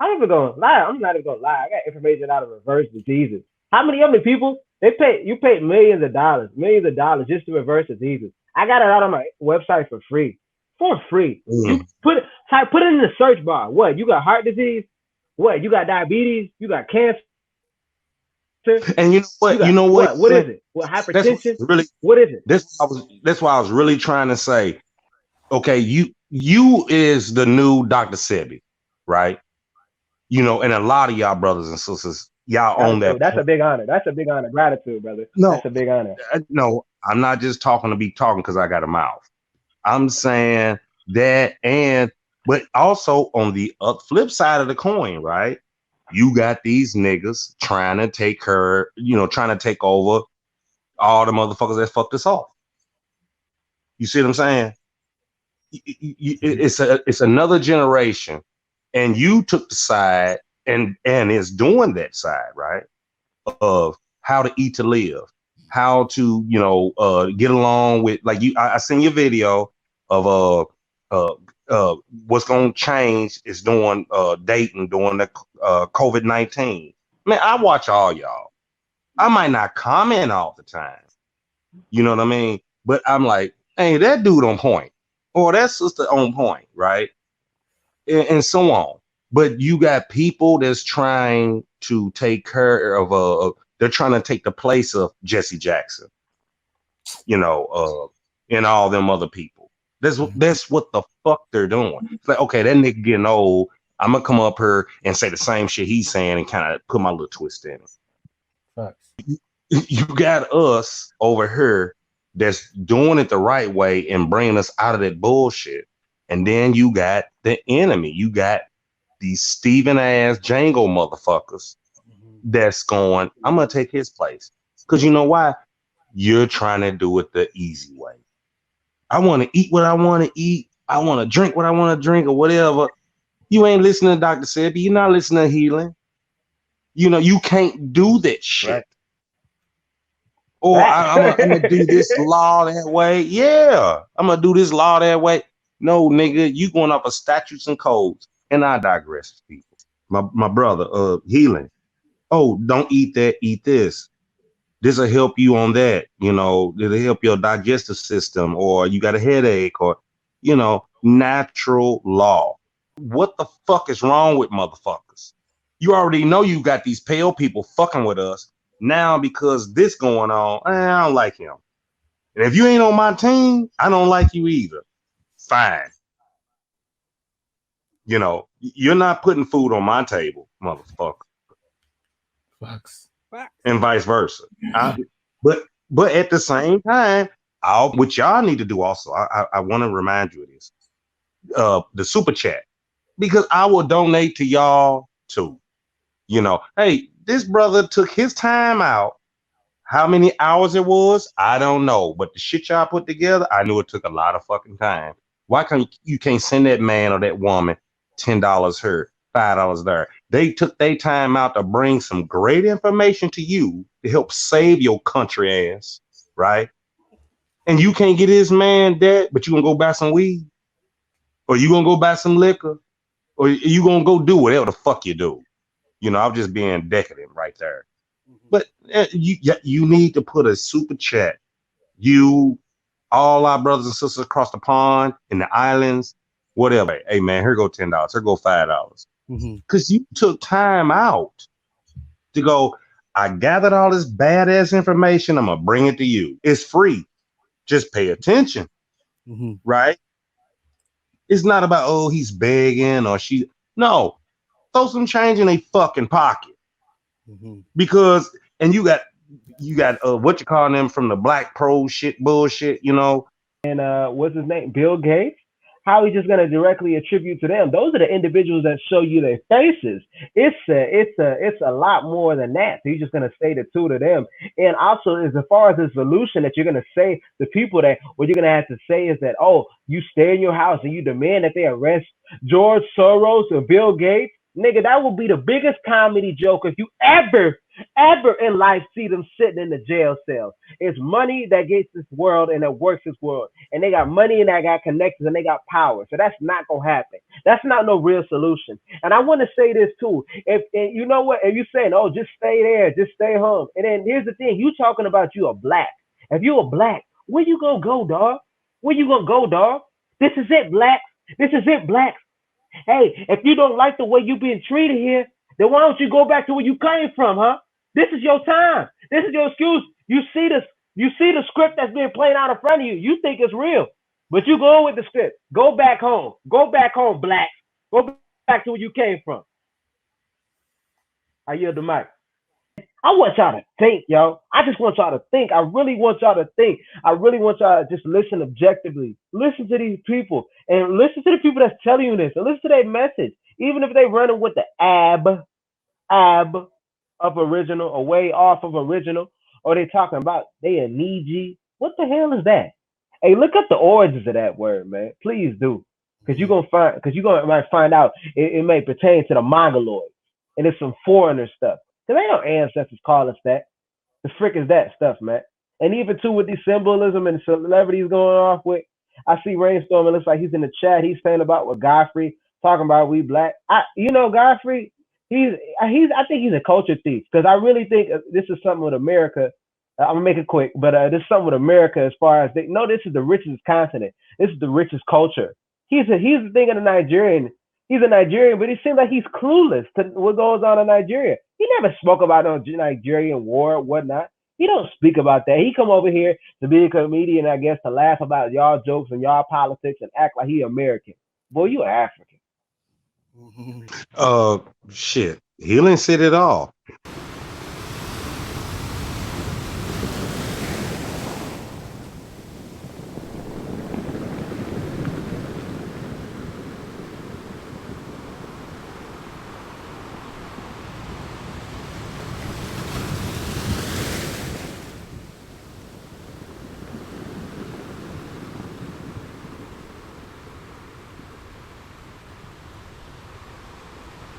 I'm even gonna lie. I'm not even gonna lie. I got information out of reverse diseases. How many people you pay millions of dollars just to reverse diseases. I got it out on my website for free. For free. You put it in the search bar. What? You got heart disease? What? You got diabetes? You got cancer? And you know what? You know what? What is it? What, That's hypertension? really What is it? that's why I was really trying to say. Okay, you is the new Dr. Sebi, right? You know, and a lot of y'all brothers and sisters, y'all own that. That's a big honor. That's a big honor. Gratitude, brother. No, That's a big honor. no, I'm not just talking to be talking because I got a mouth. I'm saying that, but also on the flip side of the coin, right? You got these niggas trying to take her, trying to take over all the motherfuckers that fucked us off. You see what I'm saying? It's another generation, and you took the side and is doing that side, right? Of how to eat to live, how to get along with, like you. I seen your video of what's gonna change is doing dating during the COVID-19. Man, I watch all y'all. I might not comment all the time, you know what I mean? But I'm like, hey, that dude on point, or that sister on point, right? And so on. But you got people that's trying to take care of they're trying to take the place of Jesse Jackson, and all them other people. That's what the fuck they're doing. It's like, okay, that nigga getting old. I'm gonna come up here and say the same shit he's saying and kind of put my little twist in it. Facts. You got us over here that's doing it the right way and bringing us out of that bullshit. And then you got the enemy. You got these Steven ass Django motherfuckers that's going, I'm going to take his place. Because you know why? You're trying to do it the easy way. I want to eat what I want to eat. I want to drink what I want to drink or whatever. You ain't listening to Dr. Sebi. You're not listening to healing. You can't do that shit. Right. Or I'm going to do this law that way. Yeah, I'm going to do this law that way. No, nigga, you going off of statutes and codes. And I digress, people. My brother, healing. Oh, don't eat that, eat this. This will help you on that. It'll help your digestive system, or you got a headache, or, natural law. What the fuck is wrong with motherfuckers? You already know you got these pale people fucking with us. Now, because this going on, I don't like him. And if you ain't on my team, I don't like you either. Fine. You're not putting food on my table, motherfucker. Facts. And vice versa. But at the same time, what y'all need to do also, I want to remind you of this. The super chat. Because I will donate to y'all too. Hey, this brother took his time out. How many hours it was, I don't know. But the shit y'all put together, I knew it took a lot of fucking time. Why can't you send that man or that woman $10 here, $5 there? They took their time out to bring some great information to you to help save your country ass, right? And you can't get this man that, but you gonna go buy some weed, or you gonna go buy some liquor, or you gonna go do whatever the fuck you do. I'm just being decadent right there. But you need to put a super chat. All our brothers and sisters across the pond, in the islands, whatever. Hey man, here go $10. Here go $5. Because you took time out to go, I gathered all this badass information. I'm going to bring it to you. It's free. Just pay attention. Right? It's not about, oh, he's begging or she. No. Throw some change in a fucking pocket. Because, and you got what you call them from the black pro shit bullshit, And what's his name? Bill Gates. How are we just going to directly attribute to them? Those are the individuals that show you their faces. It's a lot more than that. So you're just going to say the two to them. And also, as far as the solution that you're going to say, the people that what you're going to have to say is that, oh, you stay in your house and you demand that they arrest George Soros or Bill Gates. Nigga, that will be the biggest comedy joke if you ever in life see them sitting in the jail cell. It's money that gets this world and that works this world. And they got money and they got connections and they got power. So that's not going to happen. That's not no real solution. And I want to say this too. If and you know what, if you saying, oh, just stay there, just stay home. And then here's the thing, you talking about you are black. If you are black, where you gonna go, dog? Where you gonna go, dog? This is it, black. This is it, black. Hey, if you don't like the way you being treated here, then why don't you go back to where you came from, huh? This is your time. This is your excuse. You see this. You see the script that's being played out in front of you. You think it's real, but you go with the script. Go back home. Go back home, black. Go back to where you came from. I yield the mic. I want y'all to think, yo. I just want y'all to think. I really want y'all to think. I really want y'all to just listen objectively. Listen to these people and listen to the people that's telling you this and listen to their message. Even if they running with the ab of original or way off of original, or they talking about they a Niji. What the hell is that? Hey, look up the origins of that word, man. Please do. Because you're gonna might find out it may pertain to the Mongoloids. And it's some foreigner stuff. Because ain't no ancestors call us that. The frick is that stuff, man. And even too with the symbolism and celebrities going off with, I see Rainstorm. It looks like he's in the chat. He's saying about what Godfrey talking about. We black. Godfrey. He's. I think he's a culture thief because I really think this is something with America. I'm gonna make it quick, but this is something with America as far as they know. This is the richest continent. This is the richest culture. He's the thing of the Nigerian. He's a Nigerian, but he seems like he's clueless to what goes on in Nigeria. He never spoke about no Nigerian war or whatnot. He don't speak about that. He come over here to be a comedian, I guess, to laugh about y'all jokes and y'all politics and act like he American. Boy, you African. Shit. Healing said it all.